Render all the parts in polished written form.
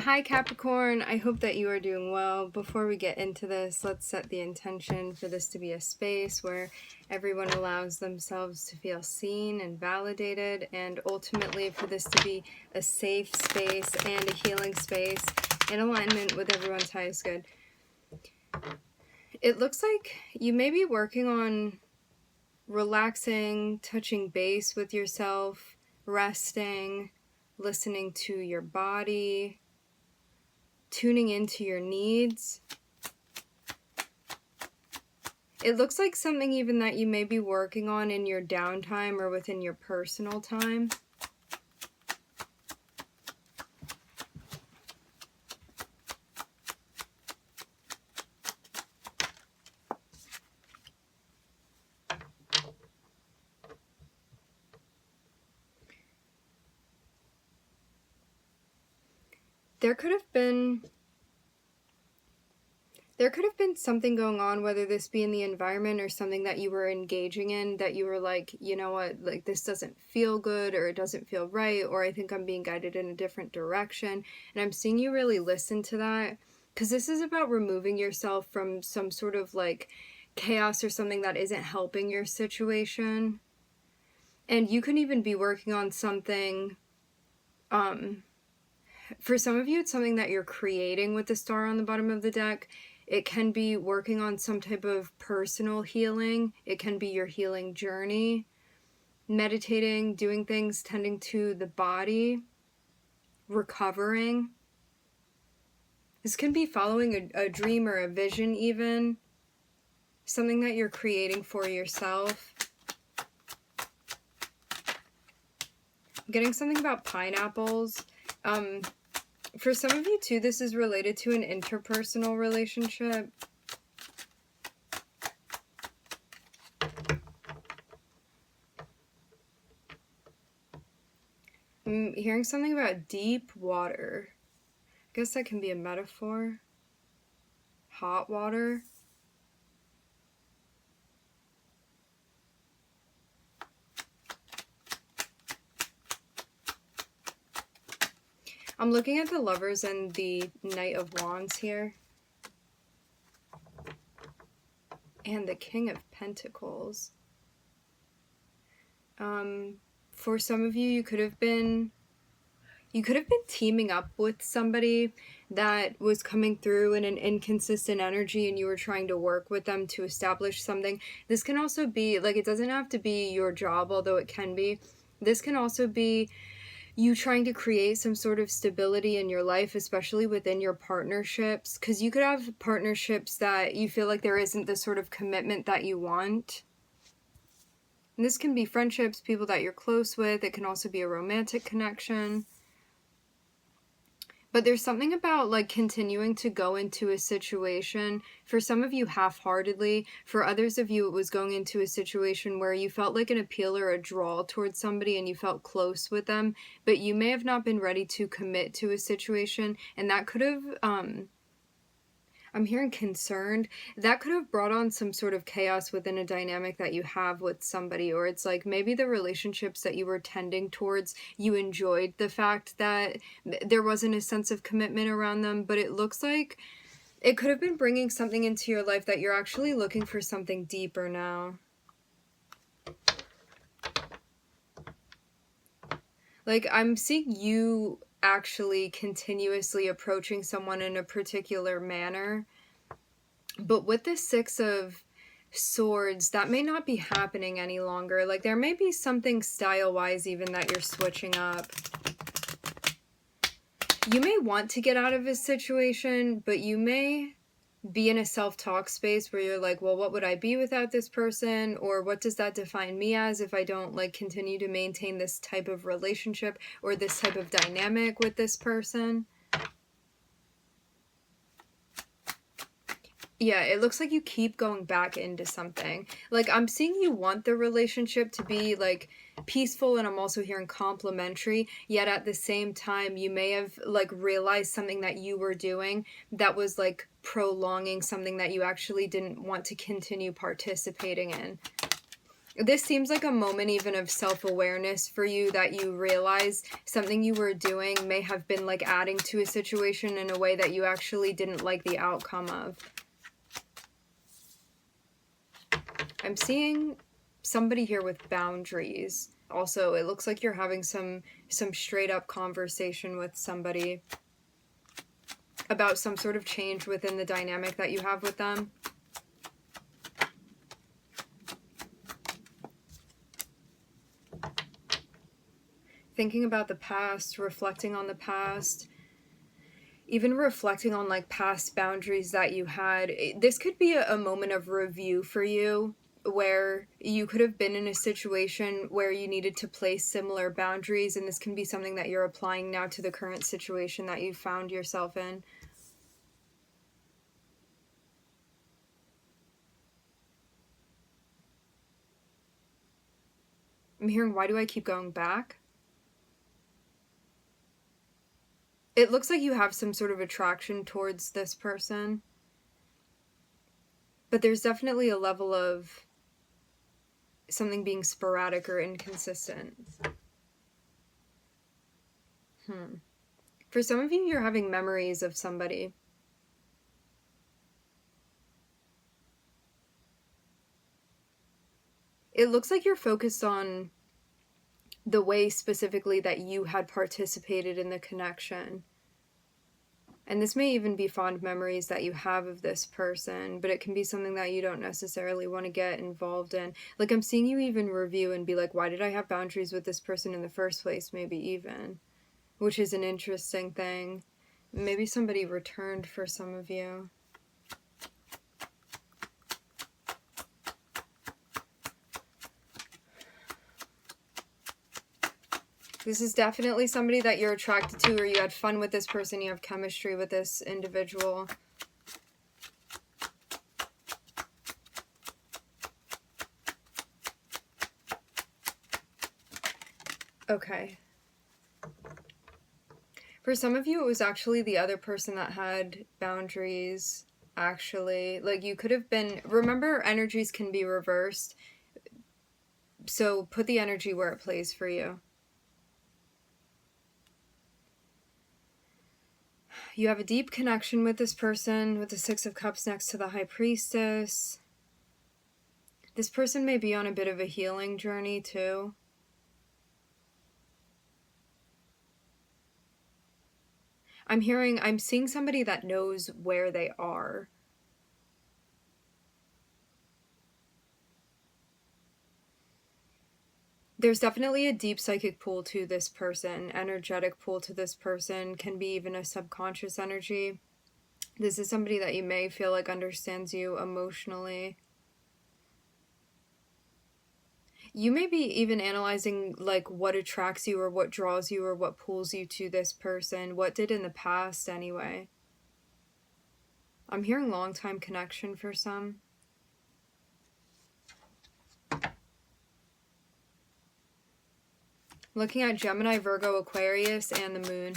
Hi Capricorn, I hope that you are doing well. Before we get into this, let's set the intention for this to be a space where everyone allows themselves to feel seen and validated, and ultimately for this to be a safe space and a healing space in alignment with everyone's highest good. It looks like you may be working on relaxing, touching base with yourself, resting, listening to your body, tuning into your needs. It looks like something even that you may be working on in your downtime or within your personal time. There could have been something going on, whether this be in the environment or something that you were engaging in, that you were like, you know what, like this doesn't feel good, or it doesn't feel right, or I think I'm being guided in a different direction. And I'm seeing you really listen to that, because this is about removing yourself from some sort of like chaos or something that isn't helping your situation. And you can even be working on something, for some of you, it's something that you're creating with the star on the bottom of the deck. It can be working on some type of personal healing. It can be your healing journey, meditating, doing things, tending to the body, recovering. This can be following a dream or a vision even, something that you're creating for yourself. I'm getting something about pineapples. For some of you too, this is related to an interpersonal relationship. I'm hearing something about deep water. I guess that can be a metaphor. Hot water. I'm looking at the Lovers and the Knight of Wands here. And the King of Pentacles. For some of you, you could have been teaming up with somebody that was coming through in an inconsistent energy, and you were trying to work with them to establish something. This can also be, like, it doesn't have to be your job, although it can be. This can also be you trying to create some sort of stability in your life, especially within your partnerships, because you could have partnerships that you feel like there isn't the sort of commitment that you want. And this can be friendships, people that you're close with. It can also be a romantic connection. But there's something about like continuing to go into a situation, for some of you half-heartedly, for others of you it was going into a situation where you felt like an appeal or a draw towards somebody and you felt close with them, but you may have not been ready to commit to a situation, and that could have, I'm hearing concerned. That could have brought on some sort of chaos within a dynamic that you have with somebody, or it's like maybe the relationships that you were tending towards, you enjoyed the fact that there wasn't a sense of commitment around them, but it looks like it could have been bringing something into your life that you're actually looking for something deeper now. Like, I'm seeing you actually continuously approaching someone in a particular manner, but with the Six of Swords, that may not be happening any longer. Like, there may be something style-wise even that you're switching up. You may want to get out of a situation, but you may be in a self-talk space where you're like, well, what would I be without this person? Or what does that define me as if I don't like continue to maintain this type of relationship or this type of dynamic with this person? Yeah, it looks like you keep going back into something. Like, I'm seeing you want the relationship to be, like, peaceful, and I'm also hearing complimentary, yet at the same time, you may have, like, realized something that you were doing that was, like, prolonging something that you actually didn't want to continue participating in. This seems like a moment even of self-awareness for you, that you realize something you were doing may have been like adding to a situation in a way that you actually didn't like the outcome of. I'm seeing somebody here with boundaries. Also, it looks like you're having some straight up conversation with somebody about some sort of change within the dynamic that you have with them. Thinking about the past, reflecting on the past, even reflecting on like past boundaries that you had. This could be a moment of review for you, where you could have been in a situation where you needed to place similar boundaries, and this can be something that you're applying now to the current situation that you found yourself in. I'm hearing, why do I keep going back? It looks like you have some sort of attraction towards this person, but there's definitely a level of something being sporadic or inconsistent. For some of you, you're having memories of somebody. It looks like you're focused on the way specifically that you had participated in the connection. And this may even be fond memories that you have of this person, but it can be something that you don't necessarily want to get involved in. Like, I'm seeing you even review and be like, why did I have boundaries with this person in the first place, maybe even? Which is an interesting thing. Maybe somebody returned for some of you. This is definitely somebody that you're attracted to, or you had fun with this person, you have chemistry with this individual. Okay. For some of you, it was actually the other person that had boundaries, actually. Like, you could have been... Remember, energies can be reversed. So put the energy where it plays for you. You have a deep connection with this person, with the Six of Cups next to the High Priestess. This person may be on a bit of a healing journey, too. I'm seeing somebody that knows where they are. There's definitely a deep psychic pull to this person, energetic pull to this person, can be even a subconscious energy. This is somebody that you may feel like understands you emotionally. You may be even analyzing like what attracts you or what draws you or what pulls you to this person. What did in the past anyway? I'm hearing long-time connection for some. Looking at Gemini, Virgo, Aquarius, and the moon.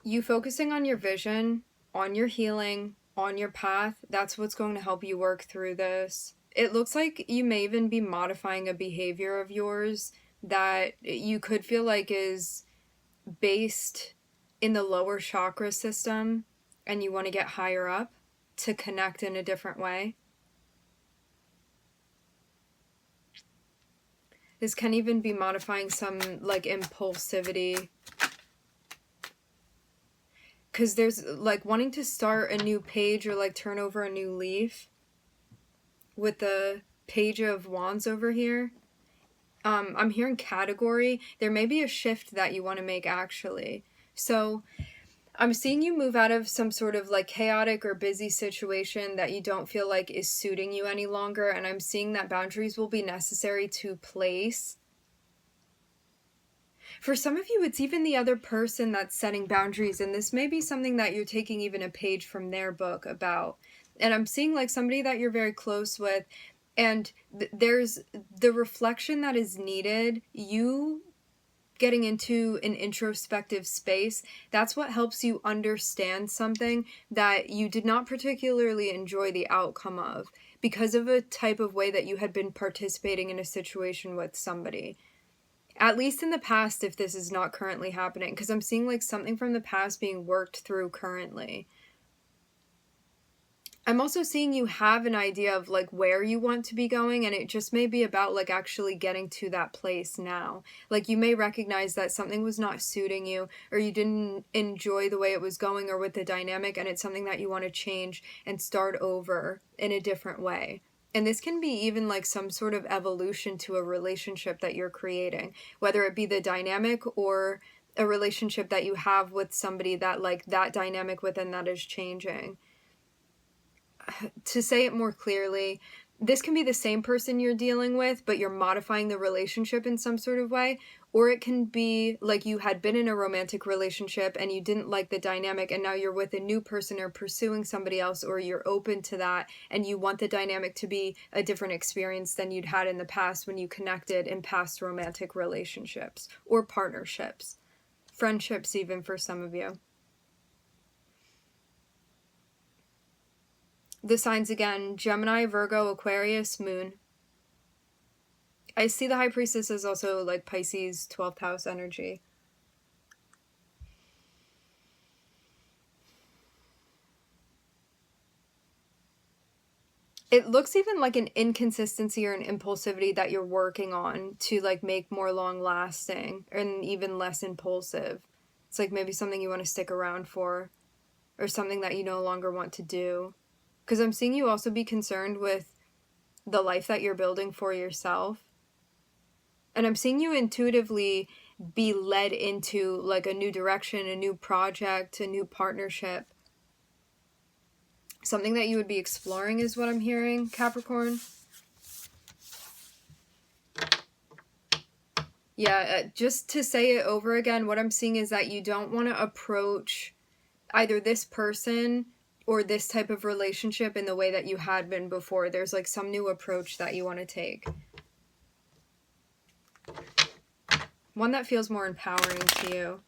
You focusing on your vision, on your healing, on your path, that's what's going to help you work through this. It looks like you may even be modifying a behavior of yours that you could feel like is based in the lower chakra system, and you want to get higher up to connect in a different way. This can even be modifying some like impulsivity, because there's like wanting to start a new page or like turn over a new leaf with the Page of Wands over here. I'm hearing category. There may be a shift that you want to make, actually. So I'm seeing you move out of some sort of like chaotic or busy situation that you don't feel like is suiting you any longer. And I'm seeing that boundaries will be necessary to place. For some of you, it's even the other person that's setting boundaries. And this may be something that you're taking even a page from their book about. And I'm seeing like somebody that you're very close with And there's the reflection that is needed. You getting into an introspective space, that's what helps you understand something that you did not particularly enjoy the outcome of because of a type of way that you had been participating in a situation with somebody. At least in the past, if this is not currently happening, because I'm seeing like something from the past being worked through currently. I'm also seeing you have an idea of like where you want to be going, and it just may be about like actually getting to that place now. Like you may recognize that something was not suiting you, or you didn't enjoy the way it was going or with the dynamic, and it's something that you want to change and start over in a different way. And this can be even like some sort of evolution to a relationship that you're creating, whether it be the dynamic or a relationship that you have with somebody that like that dynamic within that is changing. To say it more clearly, this can be the same person you're dealing with, but you're modifying the relationship in some sort of way. Or it can be like you had been in a romantic relationship and you didn't like the dynamic, and now you're with a new person or pursuing somebody else, or you're open to that and you want the dynamic to be a different experience than you'd had in the past when you connected in past romantic relationships or partnerships, friendships even for some of you. The signs again, Gemini, Virgo, Aquarius, Moon. I see the High Priestess as also like Pisces, 12th house energy. It looks even like an inconsistency or an impulsivity that you're working on to like make more long lasting and even less impulsive. It's like maybe something you want to stick around for, or something that you no longer want to do. Because I'm seeing you also be concerned with the life that you're building for yourself. And I'm seeing you intuitively be led into like a new direction, a new project, a new partnership. Something that you would be exploring is what I'm hearing, Capricorn. Yeah, just to say it over again, what I'm seeing is that you don't want to approach either this person or this type of relationship in the way that you had been before. There's like some new approach that you want to take. One that feels more empowering to you.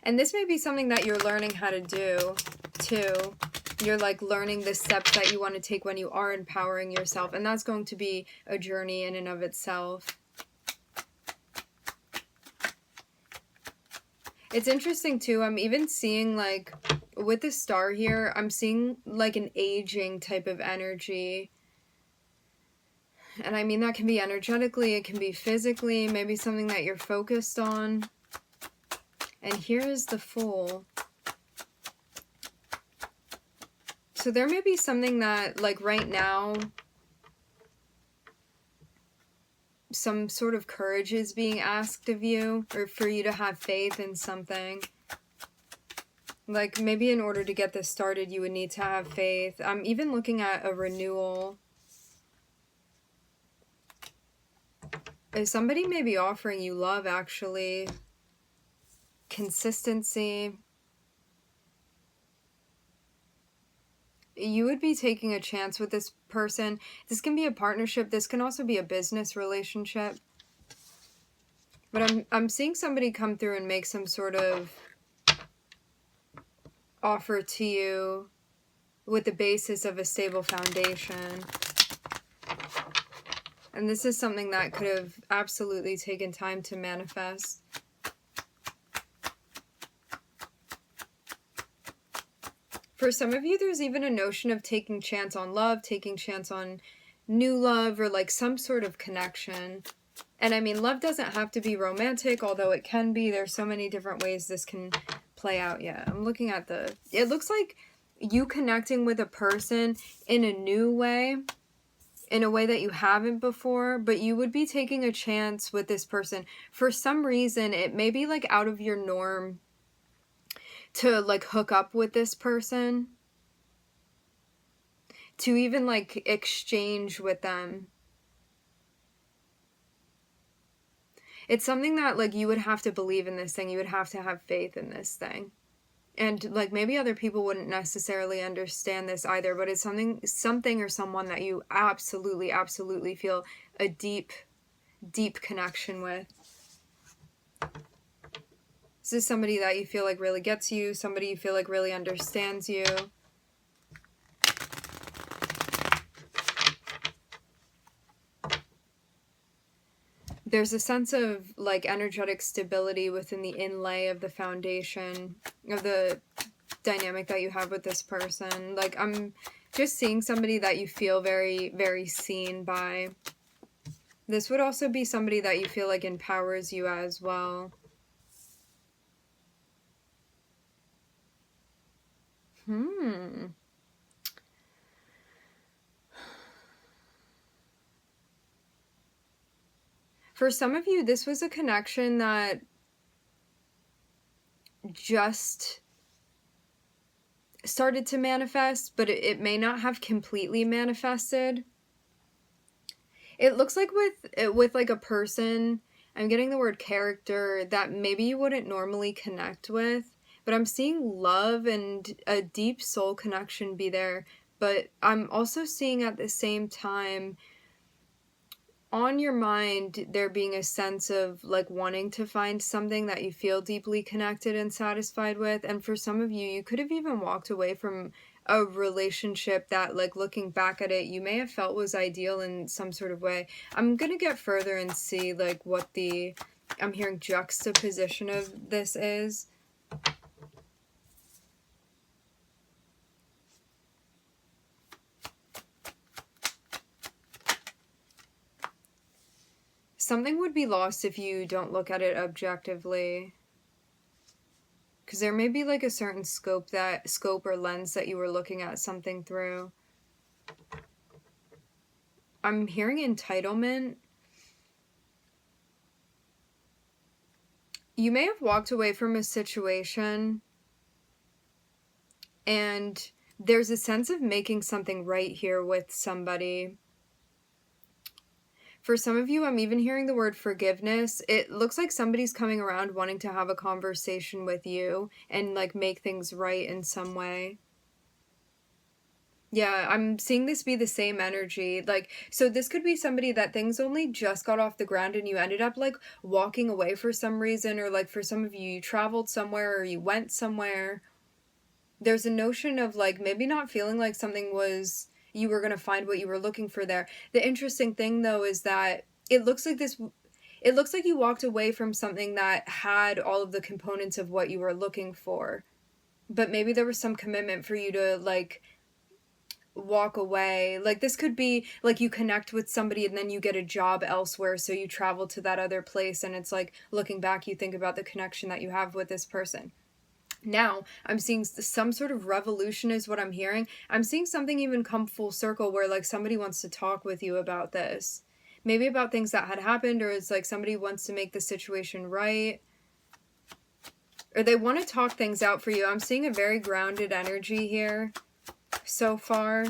And this may be something that you're learning how to do too. You're like learning the steps that you want to take when you are empowering yourself. And that's going to be a journey in and of itself. It's interesting too. I'm even seeing like with the star here, I'm seeing like an aging type of energy. And I mean, that can be energetically, it can be physically, maybe something that you're focused on. And here is the Fool. So there may be something that like right now, some sort of courage is being asked of you, or for you to have faith in something. Like maybe in order to get this started, you would need to have faith. I'm even looking at a renewal. Somebody may be offering you love, actually. Consistency. You would be taking a chance with this person. This can be a partnership. This can also be a business relationship. But I'm seeing somebody come through and make some sort of offer to you with the basis of a stable foundation. And this is something that could have absolutely taken time to manifest. For some of you, there's even a notion of taking chance on love, taking chance on new love, or like some sort of connection. And I mean, love doesn't have to be romantic, although it can be. There's so many different ways this can play out. Yeah, I'm looking at it looks like you connecting with a person in a new way, in a way that you haven't before, but you would be taking a chance with this person. For some reason, it may be like out of your norm to like hook up with this person, to even like exchange with them. It's something that like you would have to believe in this thing. You would have to have faith in this thing And like maybe other people wouldn't necessarily understand this either, but it's something or someone that you absolutely feel a deep connection with. This is somebody that you feel like really gets you, somebody you feel like really understands you. There's a sense of like energetic stability within the inlay of the foundation of the dynamic that you have with this person. Like I'm just seeing somebody that you feel very seen by. This would also be somebody that you feel like empowers you as well. For some of you, this was a connection that just started to manifest, but it may not have completely manifested. It looks like with like a person, I'm getting the word character that maybe you wouldn't normally connect with, but I'm seeing love and a deep soul connection be there. But I'm also seeing at the same time on your mind there being a sense of like wanting to find something that you feel deeply connected and satisfied with. And for some of you, you could have even walked away from a relationship that, like, looking back at it, you may have felt was ideal in some sort of way. I'm gonna get further and see like what the I'm hearing juxtaposition of this is. Something would be lost if you don't look at it objectively. Because there may be like a certain scope or lens that you were looking at something through. I'm hearing entitlement. You may have walked away from a situation and there's a sense of making something right here with somebody. For some of you, I'm even hearing the word forgiveness. It looks like somebody's coming around wanting to have a conversation with you and like make things right in some way. Yeah, I'm seeing this be the same energy. Like, so this could be somebody that things only just got off the ground and you ended up like walking away for some reason, or like for some of you, you traveled somewhere or you went somewhere. There's a notion of like maybe not feeling like something was you were going to find what you were looking for there. The interesting thing though is that it looks like you walked away from something that had all of the components of what you were looking for. But maybe there was some commitment for you to like walk away. Like this could be like you connect with somebody and then you get a job elsewhere, so you travel to that other place, and it's like looking back you think about the connection that you have with this person. Now, I'm seeing some sort of revolution is what I'm hearing. I'm seeing something even come full circle where like somebody wants to talk with you about this. Maybe about things that had happened, or it's like somebody wants to make the situation right. Or they want to talk things out for you. I'm seeing a very grounded energy here so far.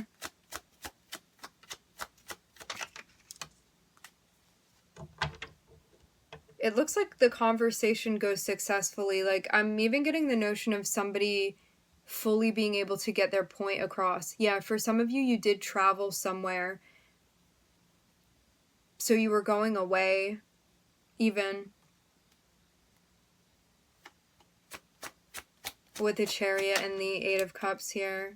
It looks like the conversation goes successfully. Like, I'm even getting the notion of somebody fully being able to get their point across. Yeah, for some of you, you did travel somewhere. So you were going away, even. With the Chariot and the Eight of Cups here.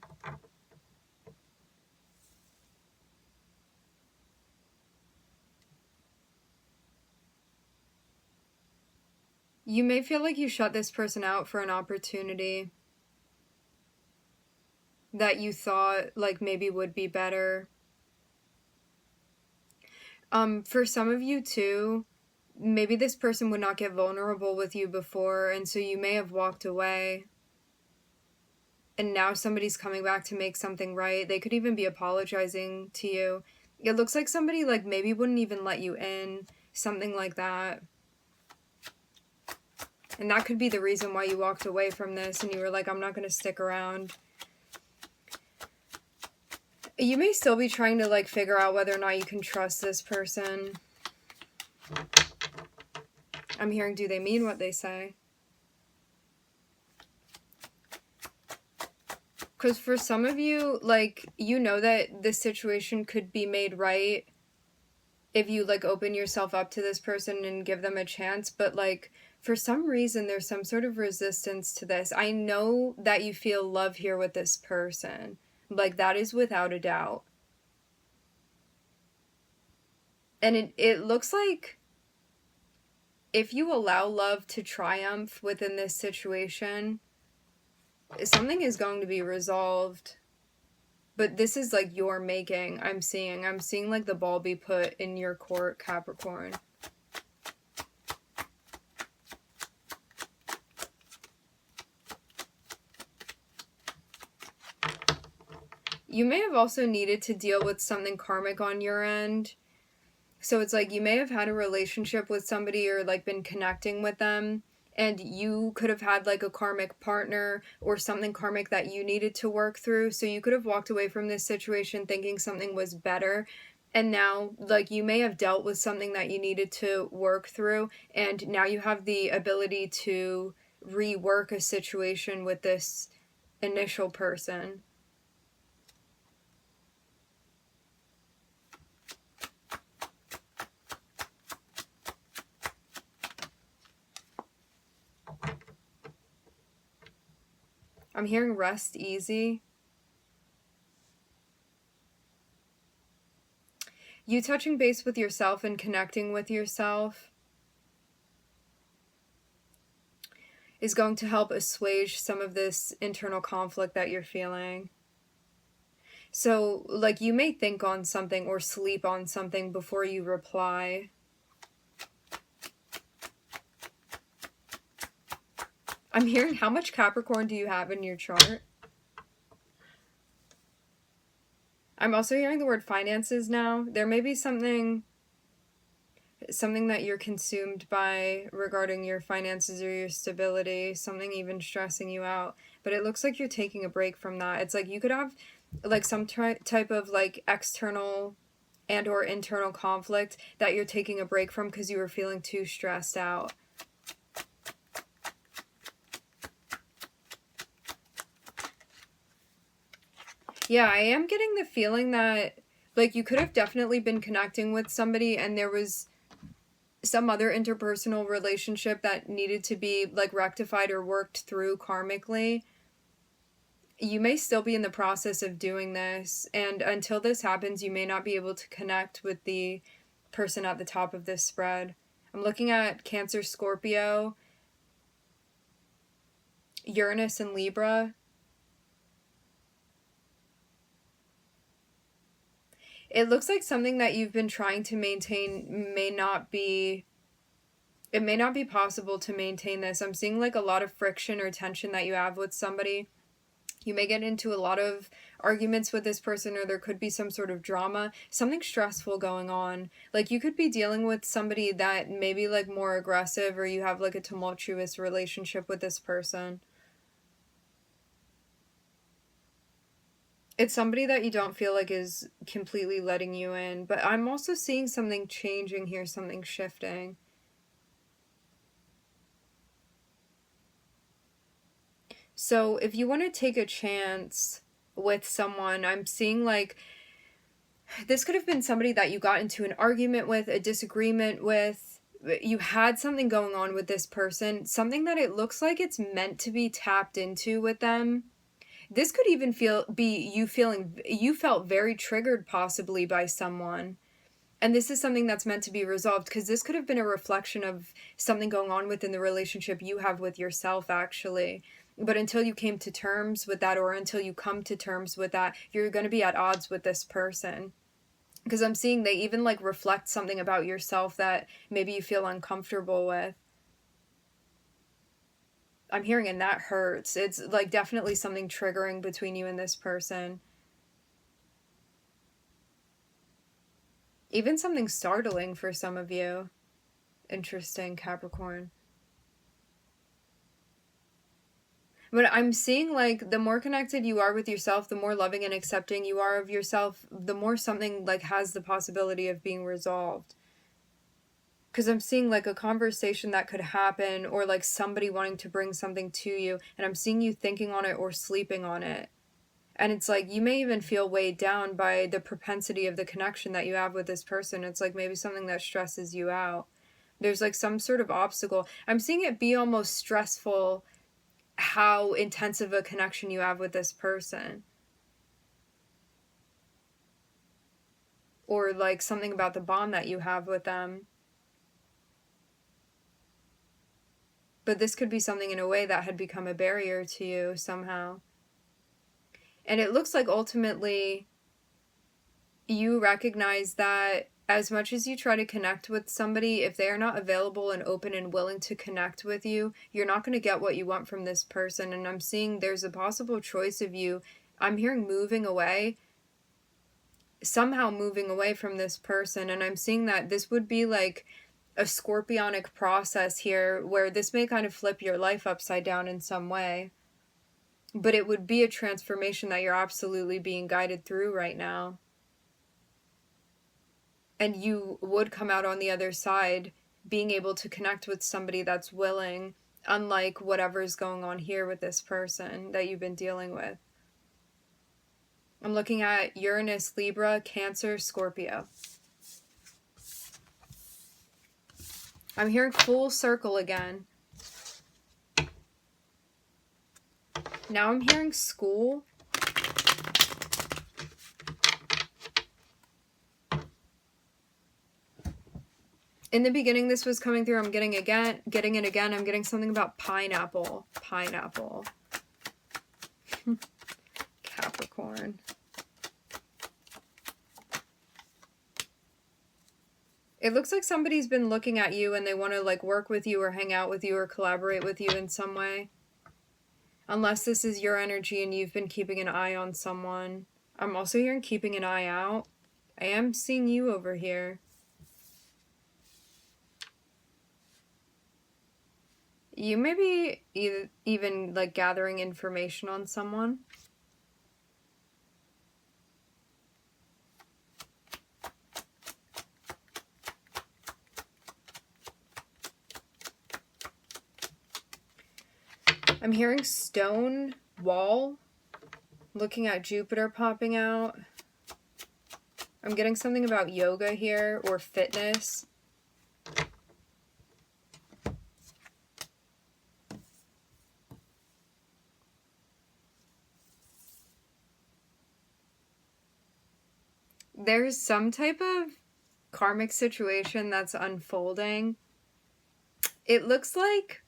You may feel like you shut this person out for an opportunity that you thought like maybe would be better. For some of you too, maybe this person would not get vulnerable with you before, and so you may have walked away. And now somebody's coming back to make something right. They could even be apologizing to you. It looks like somebody like maybe wouldn't even let you in, something like that. And that could be the reason why you walked away from this and you were like, I'm not going to stick around. You may still be trying to like figure out whether or not you can trust this person. I'm hearing, do they mean what they say? Because for some of you, like, you know that this situation could be made right if you, like, open yourself up to this person and give them a chance, but, like, for some reason there's some sort of resistance to this. I know that you feel love here with this person. Like, that is without a doubt. And it looks like if you allow love to triumph within this situation, something is going to be resolved. But this is like your making. I'm seeing like the ball be put in your court, Capricorn. You may have also needed to deal with something karmic on your end. So it's like you may have had a relationship with somebody or like been connecting with them, and you could have had like a karmic partner or something karmic that you needed to work through. So you could have walked away from this situation thinking something was better. And now, like, you may have dealt with something that you needed to work through, and now you have the ability to rework a situation with this initial person. I'm hearing rest easy. You touching base with yourself and connecting with yourself is going to help assuage some of this internal conflict that you're feeling. So, like, you may think on something or sleep on something before you reply. I'm hearing, how much Capricorn do you have in your chart? I'm also hearing the word finances now. There may be something that you're consumed by regarding your finances or your stability, something even stressing you out. But it looks like you're taking a break from that. It's like you could have like some type of like external and or internal conflict that you're taking a break from because you were feeling too stressed out. Yeah, I am getting the feeling that, like, you could have definitely been connecting with somebody and there was some other interpersonal relationship that needed to be, like, rectified or worked through karmically. You may still be in the process of doing this, and until this happens, you may not be able to connect with the person at the top of this spread. I'm looking at Cancer, Scorpio, Uranus, and Libra. It looks like something that you've been trying to maintain may not be possible to maintain this. I'm seeing like a lot of friction or tension that you have with somebody. You may get into a lot of arguments with this person, or there could be some sort of drama, something stressful going on. Like, you could be dealing with somebody that may be like more aggressive, or you have like a tumultuous relationship with this person. It's somebody that you don't feel like is completely letting you in. But I'm also seeing something changing here, something shifting. So if you want to take a chance with someone, I'm seeing like this could have been somebody that you got into an argument with, a disagreement with. You had something going on with this person, something that it looks like it's meant to be tapped into with them. This could even you felt very triggered possibly by someone. And this is something that's meant to be resolved, because this could have been a reflection of something going on within the relationship you have with yourself, actually. But until you came to terms with that, or until you come to terms with that, you're going to be at odds with this person. Because I'm seeing they even like reflect something about yourself that maybe you feel uncomfortable with. I'm hearing, and that hurts. It's like definitely something triggering between you and this person. Even something startling for some of you. Interesting, Capricorn. But I'm seeing like the more connected you are with yourself, the more loving and accepting you are of yourself, the more something like has the possibility of being resolved. Because I'm seeing like a conversation that could happen, or like somebody wanting to bring something to you, and I'm seeing you thinking on it or sleeping on it. And it's like, you may even feel weighed down by the propensity of the connection that you have with this person. It's like maybe something that stresses you out. There's like some sort of obstacle. I'm seeing it be almost stressful how intensive a connection you have with this person. Or like something about the bond that you have with them. But this could be something in a way that had become a barrier to you somehow. And it looks like ultimately you recognize that as much as you try to connect with somebody, if they are not available and open and willing to connect with you, you're not going to get what you want from this person. And I'm seeing there's a possible choice of you. I'm hearing moving away, somehow moving away from this person. And I'm seeing that this would be like a scorpionic process here where this may kind of flip your life upside down in some way. But it would be a transformation that you're absolutely being guided through right now. And you would come out on the other side being able to connect with somebody that's willing, unlike whatever's going on here with this person that you've been dealing with. I'm looking at Uranus, Libra, Cancer, Scorpio. I'm hearing full circle again. Now I'm hearing school. In the beginning, this was coming through. I'm getting it again. I'm getting something about pineapple. Pineapple. Capricorn. It looks like somebody's been looking at you and they want to like work with you or hang out with you or collaborate with you in some way. Unless this is your energy and you've been keeping an eye on someone. I'm also hearing keeping an eye out. I am seeing you over here. You may be even like gathering information on someone. I'm hearing stone wall. Looking at Jupiter popping out. I'm getting something about yoga here or fitness. There's some type of karmic situation that's unfolding. It looks like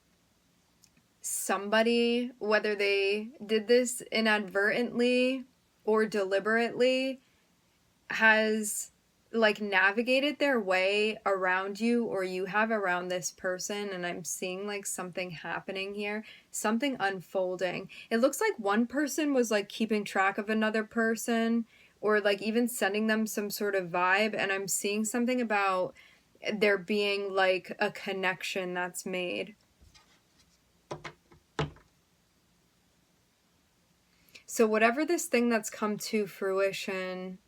somebody, whether they did this inadvertently or deliberately, has like navigated their way around you, or you have around this person. And I'm seeing like something happening here, something unfolding. It looks like one person was like keeping track of another person, or like even sending them some sort of vibe. And I'm seeing something about there being like a connection that's made. So whatever this thing that's come to fruition,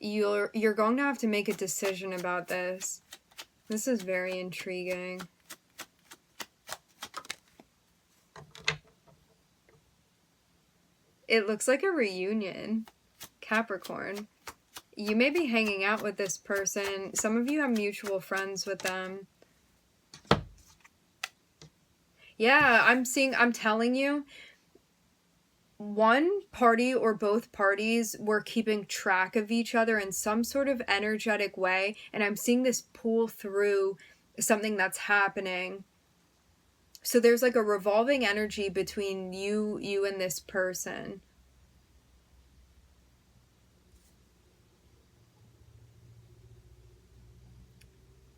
you're going to have to make a decision about this. This is very intriguing. It looks like a reunion, Capricorn. You may be hanging out with this person. Some of you have mutual friends with them. Yeah, I'm telling you, one party or both parties were keeping track of each other in some sort of energetic way, and I'm seeing this pull through something that's happening. So there's like a revolving energy between you and this person.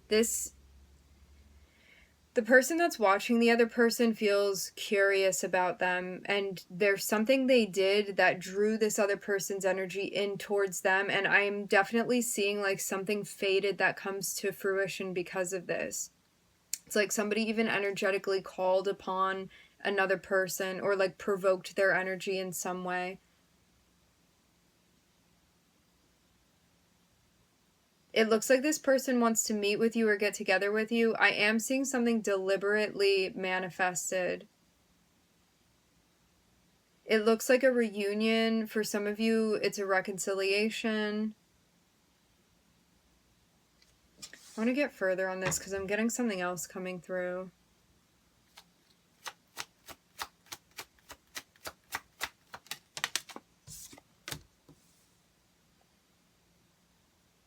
The person that's watching the other person feels curious about them, and there's something they did that drew this other person's energy in towards them, and I'm definitely seeing like something faded that comes to fruition because of this. It's like somebody even energetically called upon another person or like provoked their energy in some way. It looks like this person wants to meet with you or get together with you. I am seeing something deliberately manifested. It looks like a reunion. For some of you, it's a reconciliation. I want to get further on this because I'm getting something else coming through.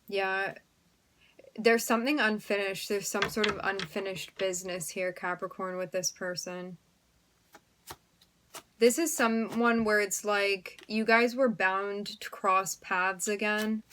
Yeah, there's something unfinished. There's some sort of unfinished business here, Capricorn, with this person. This is someone where it's like you guys were bound to cross paths again.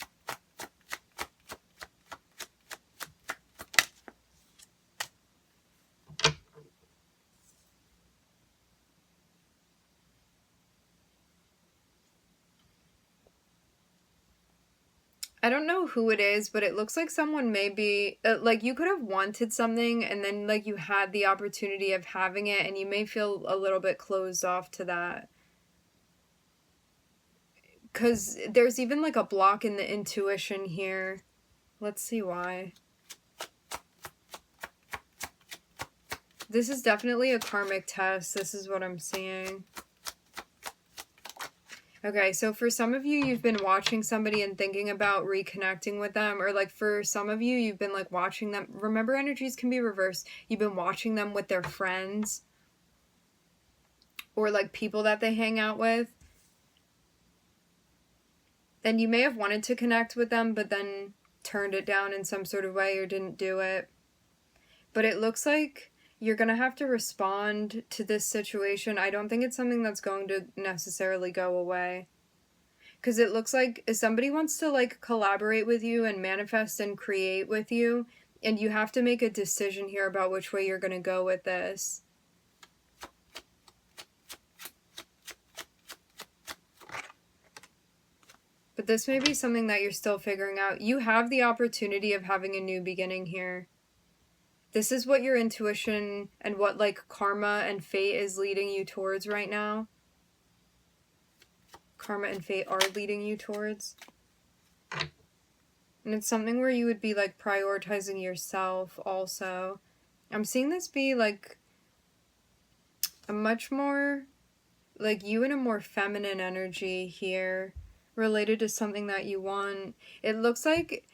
I don't know who it is, but it looks like someone may be, like you could have wanted something and then like you had the opportunity of having it and you may feel a little bit closed off to that. Because there's even like a block in the intuition here. Let's see why. This is definitely a karmic test. This is what I'm seeing. Okay, so for some of you, you've been watching somebody and thinking about reconnecting with them, or like for some of you, you've been like watching them. Remember, energies can be reversed. You've been watching them with their friends or like people that they hang out with. And you may have wanted to connect with them, but then turned it down in some sort of way or didn't do it. But it looks like you're going to have to respond to this situation. I don't think it's something that's going to necessarily go away. Because it looks like if somebody wants to like collaborate with you and manifest and create with you, and you have to make a decision here about which way you're going to go with this. But this may be something that you're still figuring out. You have the opportunity of having a new beginning here. This is what your intuition and what like karma and fate is leading you towards right now. Karma and fate are leading you towards. And it's something where you would be like prioritizing yourself also. I'm seeing this be like a much more, like you in a more feminine energy here related to something that you want. It looks like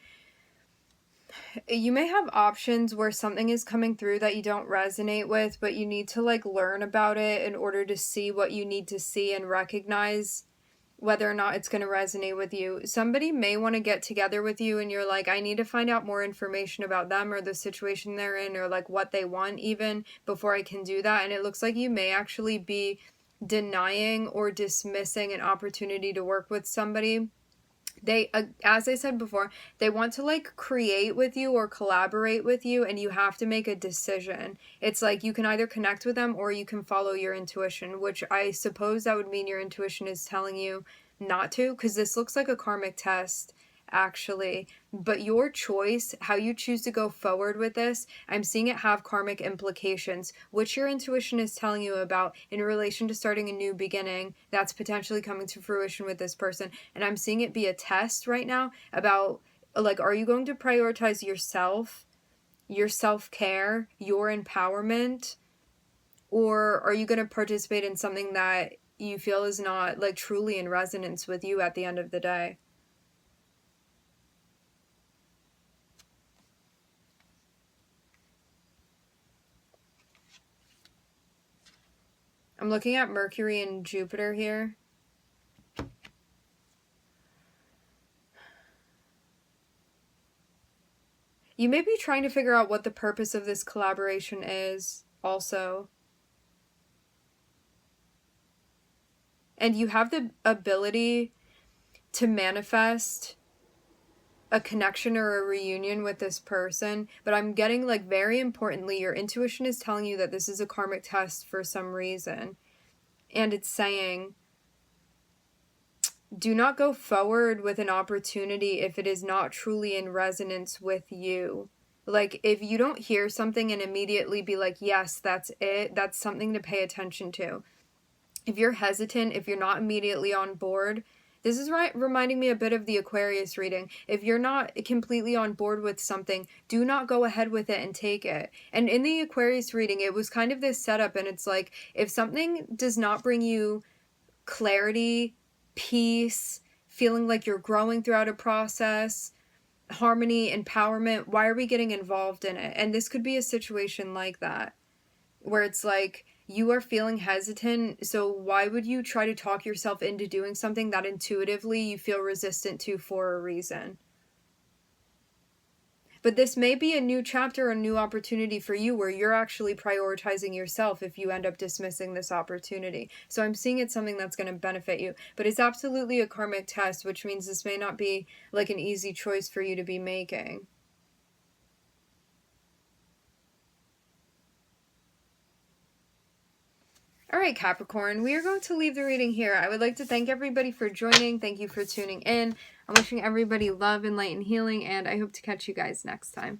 you may have options where something is coming through that you don't resonate with, but you need to like learn about it in order to see what you need to see and recognize whether or not it's going to resonate with you. Somebody may want to get together with you and you're like, I need to find out more information about them or the situation they're in or like what they want even before I can do that. And it looks like you may actually be denying or dismissing an opportunity to work with somebody. They, as I said before, they want to like create with you or collaborate with you, and you have to make a decision. It's like you can either connect with them or you can follow your intuition, which I suppose that would mean your intuition is telling you not to, because this looks like a karmic test actually. But your choice, how you choose to go forward with this, I'm seeing it have karmic implications, which your intuition is telling you about in relation to starting a new beginning that's potentially coming to fruition with this person. And I'm seeing it be a test right now about like, are you going to prioritize yourself, your self-care, your empowerment, or are you going to participate in something that you feel is not like truly in resonance with you at the end of the day? I'm looking at Mercury and Jupiter here. You may be trying to figure out what the purpose of this collaboration is also. And you have the ability to manifest a connection or a reunion with this person, but I'm getting like very importantly, your intuition is telling you that this is a karmic test for some reason. And it's saying, do not go forward with an opportunity if it is not truly in resonance with you. Like, if you don't hear something and immediately be like, yes, that's it, that's something to pay attention to. If you're hesitant, if you're not immediately on board, this is reminding me a bit of the Aquarius reading. If you're not completely on board with something, do not go ahead with it and take it. And in the Aquarius reading, it was kind of this setup, and it's like, if something does not bring you clarity, peace, feeling like you're growing throughout a process, harmony, empowerment. Why are we getting involved in it? And this could be a situation like that, where it's like you are feeling hesitant, so why would you try to talk yourself into doing something that intuitively you feel resistant to for a reason? But this may be a new chapter, a new opportunity for you where you're actually prioritizing yourself if you end up dismissing this opportunity. So I'm seeing it's something that's going to benefit you. But it's absolutely a karmic test, which means this may not be like an easy choice for you to be making. All right, Capricorn, we are going to leave the reading here. I would like to thank everybody for joining. Thank you for tuning in. I'm wishing everybody love and light and healing, and I hope to catch you guys next time.